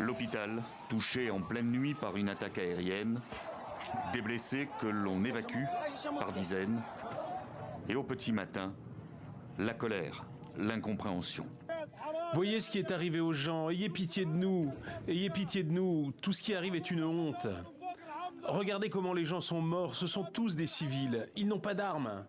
L'hôpital, touché en pleine nuit par une attaque aérienne, des blessés que l'on évacue par dizaines, et au petit matin, la colère, l'incompréhension. Voyez ce qui est arrivé aux gens, ayez pitié de nous, tout ce qui arrive est une honte. Regardez comment les gens sont morts, ce sont tous des civils, ils n'ont pas d'armes.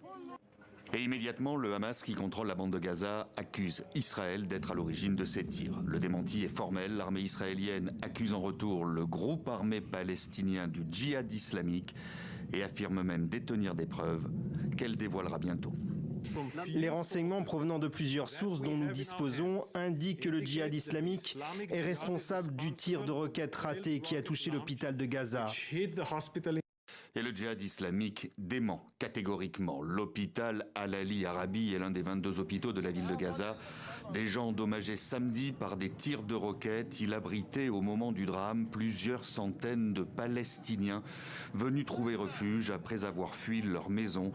Et immédiatement, le Hamas, qui contrôle la bande de Gaza, accuse Israël d'être à l'origine de ces tirs. Le démenti est formel, l'armée israélienne accuse en retour le groupe armé palestinien du djihad islamique et affirme même détenir des preuves qu'elle dévoilera bientôt. Les renseignements provenant de plusieurs sources dont nous disposons indiquent que le djihad islamique est responsable du tir de roquette raté qui a touché l'hôpital de Gaza. Et le djihad islamique dément catégoriquement. L'hôpital Al-Ali Arabi est l'un des 22 hôpitaux de la ville de Gaza. Des gens endommagés samedi par des tirs de roquettes. Il abritait au moment du drame plusieurs centaines de Palestiniens venus trouver refuge après avoir fui leur maison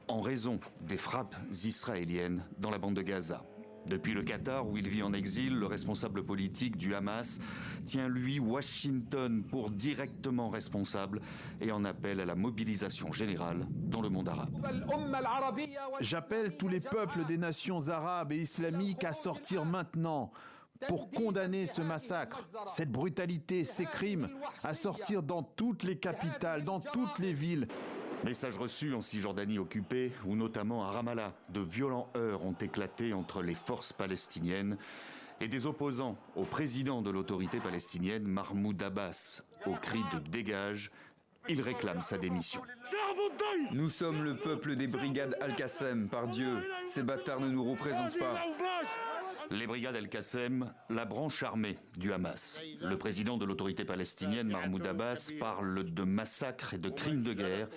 en raison des frappes israéliennes dans la bande de Gaza. Depuis le Qatar, où il vit en exil, le responsable politique du Hamas tient, lui, Washington pour directement responsable et en appelle à la mobilisation générale dans le monde arabe. J'appelle tous les peuples des nations arabes et islamiques à sortir maintenant pour condamner ce massacre, cette brutalité, ces crimes, à sortir dans toutes les capitales, dans toutes les villes. Message reçu en Cisjordanie occupée, où notamment à Ramallah, de violents heurts ont éclaté entre les forces palestiniennes et des opposants au président de l'autorité palestinienne, Mahmoud Abbas. Au cri de dégage, il réclame sa démission. Nous sommes le peuple des brigades Al-Qassem, par Dieu, ces bâtards ne nous représentent pas. Les brigades Al-Qassem, la branche armée du Hamas. Le président de l'autorité palestinienne, Mahmoud Abbas, parle de massacres et de crimes de guerre.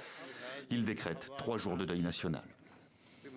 Il décrète 3 jours de deuil national.